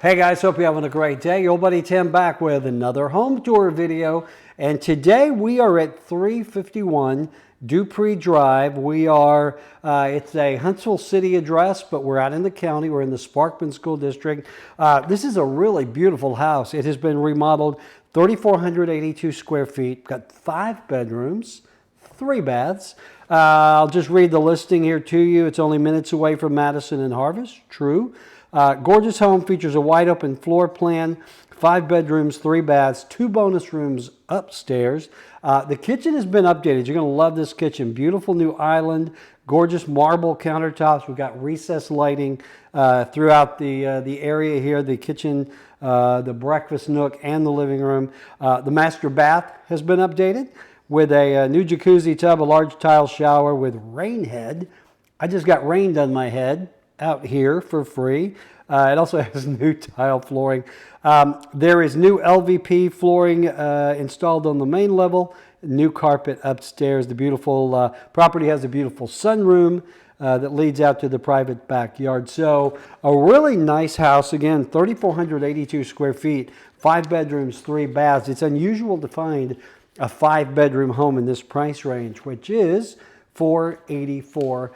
Hey guys, hope you're having a great day. Your buddy Tim back with another home tour video. And today we are at 351 Dupree Drive. We are, it's a Huntsville City address, but we're out in the county. We're in the Sparkman School District. This is a really beautiful house. It has been remodeled, 3,482 square feet, got 5 bedrooms, 3 baths. I'll just read the listing here to you. It's only minutes away from Madison and Harvest, true. Gorgeous home, features a wide open floor plan, 5 bedrooms, 3 baths, 2 bonus rooms upstairs. The kitchen has been updated. You're going to love this kitchen. Beautiful new island, gorgeous marble countertops. We've got recessed lighting throughout the area here, the kitchen, the breakfast nook, and the living room. The master bath has been updated with a new jacuzzi tub, a large tile shower with rain head. I just got rained on my head out here for free. It also has new tile flooring. There is new LVP flooring installed on the main level, new carpet upstairs. The beautiful property has a beautiful sunroom that leads out to the private backyard. So a really nice house. Again, 3,482 square feet, 5 bedrooms, 3 baths. It's unusual to find a 5-bedroom home in this price range, which is $484,900.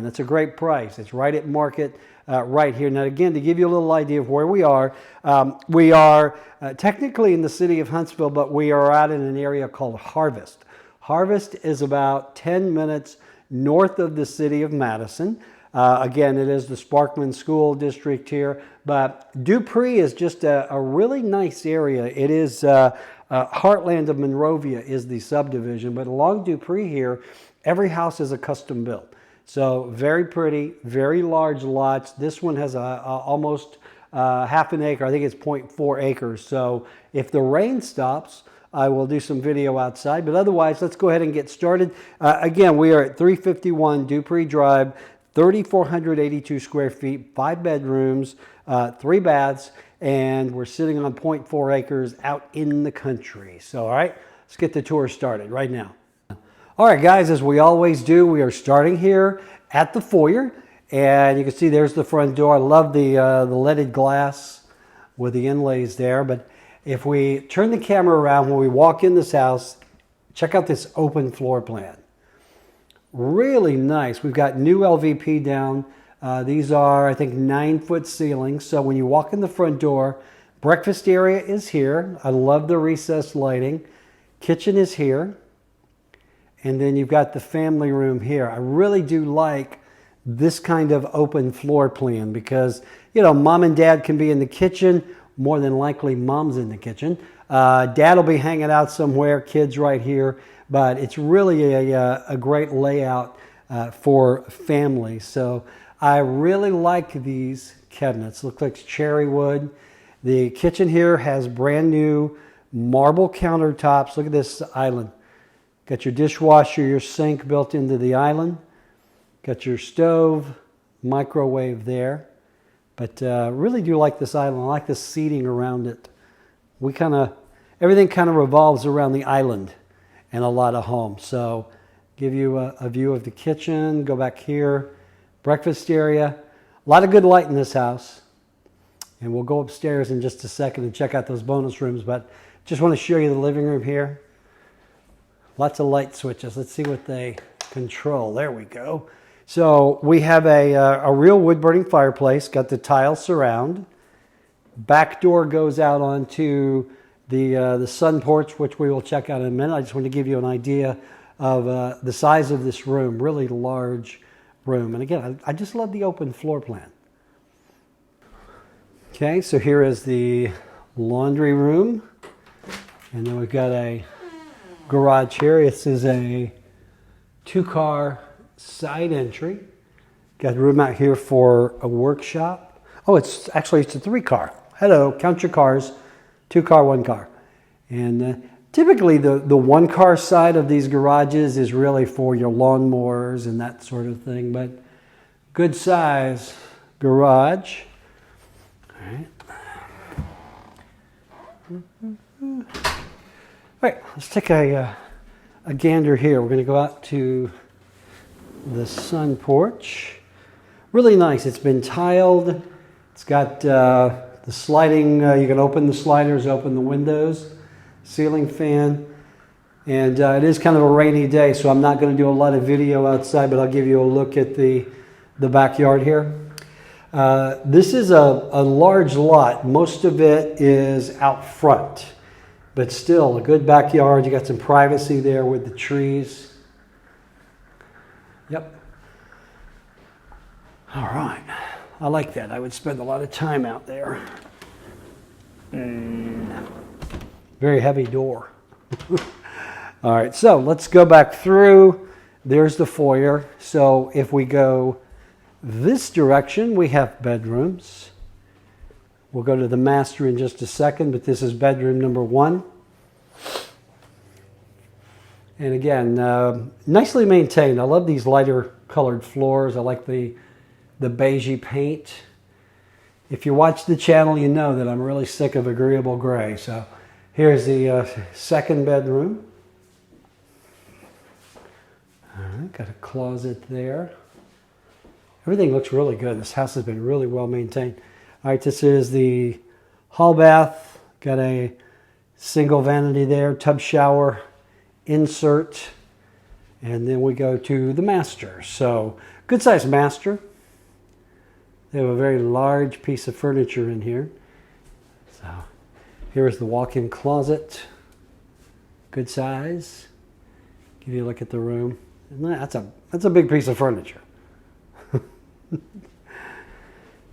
That's a great price. It's right at market right here. Now, again, to give you a little idea of where we are technically in the city of Huntsville, but we are out in an area called Harvest. Harvest is about 10 minutes north of the city of Madison. Again, it is the Sparkman School District here, but Dupree is just a really nice area. It is Heartland of Monrovia is the subdivision, but along Dupree here, every house is a custom built. So very pretty, very large lots. This one has almost half an acre. I think it's 0.4 acres. So if the rain stops, I will do some video outside. But otherwise, let's go ahead and get started. Again, we are at 351 Dupree Drive, 3,482 square feet, 5 bedrooms, 3 baths, and we're sitting on 0.4 acres out in the country. So, all right, let's get the tour started right now. All right, guys, as we always do, we are starting here at the foyer, and you can see there's the front door. I love the leaded glass with the inlays there, but if we turn the camera around when we walk in this house, check out this open floor plan. Really nice. We've got new LVP down. These are, I think, 9-foot ceilings. So when you walk in the front door, breakfast area is here. I love the recessed lighting. Kitchen is here. And then you've got the family room here. I really do like this kind of open floor plan because, you know, mom and dad can be in the kitchen. More than likely, mom's in the kitchen. Dad will be hanging out somewhere, kids right here. But it's really a great layout for families. So I really like these cabinets. Look like cherry wood. The kitchen here has brand new marble countertops. Look at this island. Got your dishwasher, your sink built into the island. Got your stove, microwave there. But really do like this island. I like the seating around it. Everything kind of revolves around the island in a lot of homes. So give you a view of the kitchen. Go back here. Breakfast area. A lot of good light in this house. And we'll go upstairs in just a second and check out those bonus rooms. But just want to show you the living room here. Lots of light switches. Let's see what they control. There we go. So we have a real wood-burning fireplace. Got the tile surround. Back door goes out onto the sun porch, which we will check out in a minute. I just want to give you an idea of the size of this room. Really large room. And again, I just love the open floor plan. Okay, so here is the laundry room. And then we've got a garage here. This is a 2-car side entry. Got room out here for a workshop. Oh, it's a 3-car. Hello, count your cars. 2-car, 1-car. And typically the 1-car side of these garages is really for your lawnmowers and that sort of thing, but good size garage. All right. All right, let's take a gander here. We're going to go out to the sun porch. Really nice. It's been tiled. It's got the sliding, you can open the sliders, open the windows, ceiling fan. And it is kind of a rainy day, so I'm not going to do a lot of video outside, but I'll give you a look at the backyard here. This is a large lot. Most of it is out front, but still a good backyard. You got some privacy there with the trees. Yep. All right. I like that. I would spend a lot of time out there. Very heavy door. All right, so let's go back through. There's the foyer. So if we go this direction, we have bedrooms. We'll go to the master in just a second, but this is bedroom number 1. And again, nicely maintained. I love these lighter colored floors. I like the beigey paint. If you watch the channel, you know that I'm really sick of agreeable gray. So here's the second bedroom. All right, got a closet there. Everything looks really good. This house has been really well maintained. All right, this is the hall bath. Got a single vanity there, tub shower, insert, and then we go to the master. So good sized master. They have a very large piece of furniture in here. So here is the walk-in closet. Good size. Give you a look at the room. That's a big piece of furniture.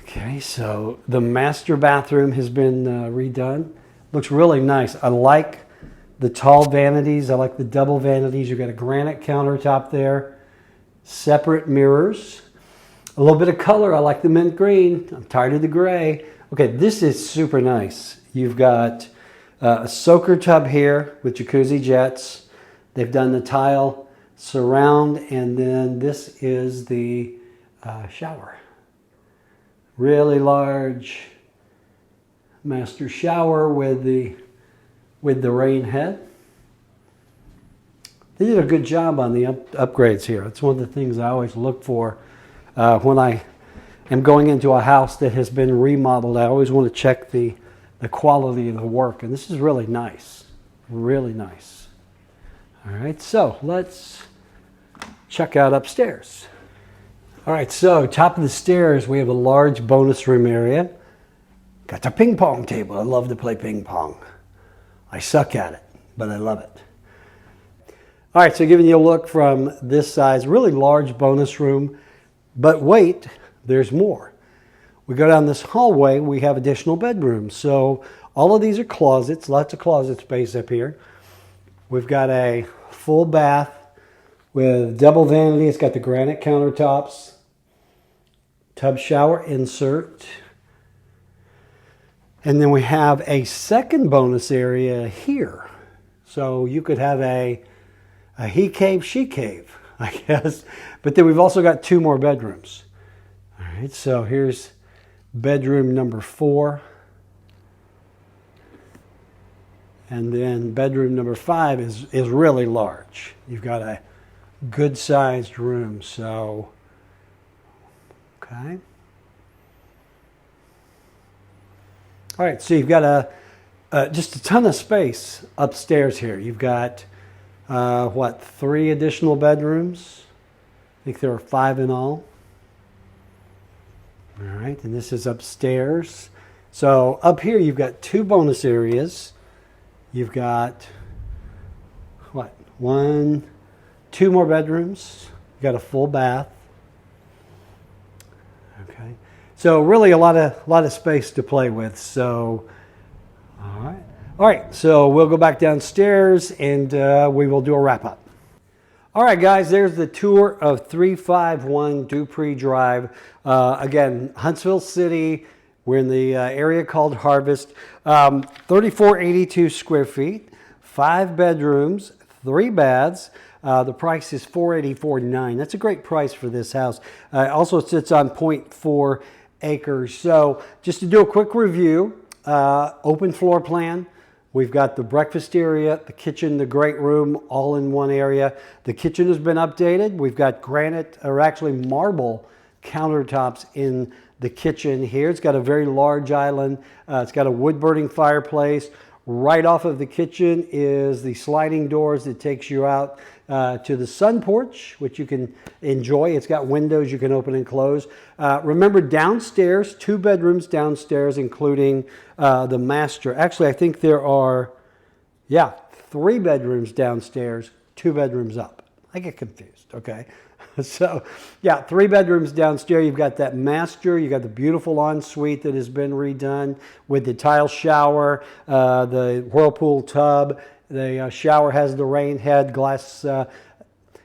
Okay, so the master bathroom has been redone. Looks really nice. I like the tall vanities. I like the double vanities. You've got a granite countertop there. Separate mirrors. A little bit of color. I like the mint green. I'm tired of the gray. Okay, this is super nice. You've got a soaker tub here with jacuzzi jets. They've done the tile surround, and then this is the shower. Really large master shower with the rain head. They did a good job on the upgrades here. It's one of the things I always look for when I am going into a house that has been remodeled. I always want to check the quality of the work, and this is really nice. Really nice. All right, so let's check out upstairs. All right, so top of the stairs, we have a large bonus room area. Got the ping pong table. I love to play ping pong. I suck at it, but I love it. All right, so giving you a look from this size, really large bonus room, but wait, there's more. We go down this hallway, we have additional bedrooms. So all of these are closets, lots of closet space up here. We've got a full bath with double vanity. It's got the granite countertops, tub shower insert. And then we have a second bonus area here. So you could have a he cave, she cave, I guess. But then we've also got 2 more bedrooms. All right, so here's bedroom number 4. And then bedroom number 5 is really large. You've got a good sized room, so, okay. All right, so you've got just a ton of space upstairs here. You've got, 3 additional bedrooms? I think there are 5 in all. All right, and this is upstairs. So up here you've got 2 bonus areas. You've got, 2 more bedrooms. You've got a full bath. Okay. So really a lot of space to play with. So, all right. So we'll go back downstairs and we will do a wrap up. All right, guys, there's the tour of 351 Dupree Drive. Again, Huntsville City. We're in the area called Harvest. 3,482 square feet, 5 bedrooms, 3 baths. The price is $484,900. That's a great price for this house. Also sits on 0.4 acres. So just to do a quick review, open floor plan. We've got the breakfast area, the kitchen, the great room, all in one area. The kitchen has been updated. We've got granite, or actually marble, countertops in the kitchen here. It's got a very large island. It's got a wood-burning fireplace. Right off of the kitchen is the sliding doors that takes you out to the sun porch, which you can enjoy. It's got windows you can open and close. Remember, downstairs, 2 bedrooms downstairs, including the master. Actually, I think there are, 3 bedrooms downstairs, 2 bedrooms up. I get confused, okay? So, 3 bedrooms downstairs. You've got that master. You've got the beautiful ensuite that has been redone with the tile shower, the whirlpool tub. The shower has the rain head, glass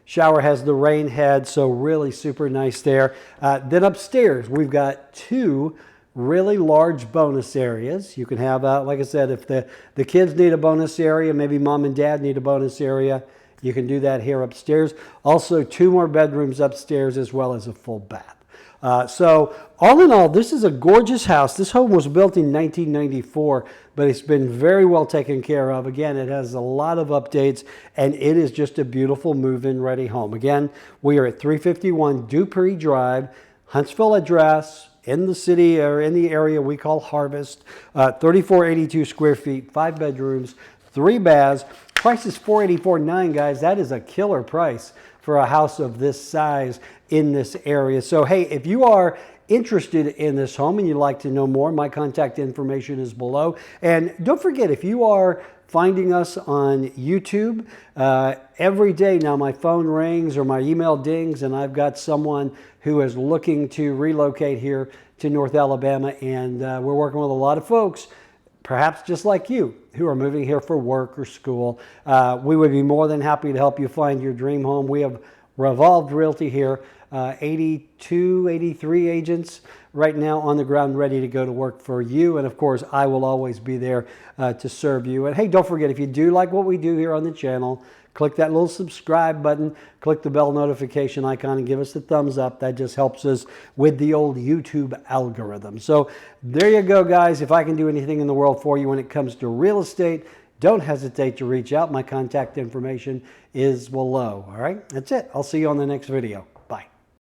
shower has the rain head, so really super nice there. Then upstairs, we've got 2 really large bonus areas. You can have, like I said, if the kids need a bonus area, maybe mom and dad need a bonus area, you can do that here upstairs. Also, 2 more bedrooms upstairs as well as a full bath. So all in all, this is a gorgeous house. This home was built in 1994, but it's been very well taken care of. Again, it has a lot of updates, and it is just a beautiful move-in ready home. Again, we are at 351 Dupree Drive, Huntsville address, in the city or in the area we call Harvest, 3482 square feet, 5 bedrooms, 3 baths. Price is $484,900, guys. That is a killer price for a house of this size in this area. So, hey, if you are interested in this home and you'd like to know more, my contact information is below. And don't forget, if you are finding us on YouTube, every day now my phone rings or my email dings and I've got someone who is looking to relocate here to North Alabama, and we're working with a lot of folks, perhaps just like you, who are moving here for work or school. We would be more than happy to help you find your dream home. We have Revolved Realty here, 82, 83 agents right now on the ground ready to go to work for you. And of course, I will always be there to serve you. And hey, don't forget, if you do like what we do here on the channel, click that little subscribe button, click the bell notification icon, and give us a thumbs up. That just helps us with the old YouTube algorithm. So there you go, guys. If I can do anything in the world for you when it comes to real estate, don't hesitate to reach out. My contact information is below. All right, that's it. I'll see you on the next video.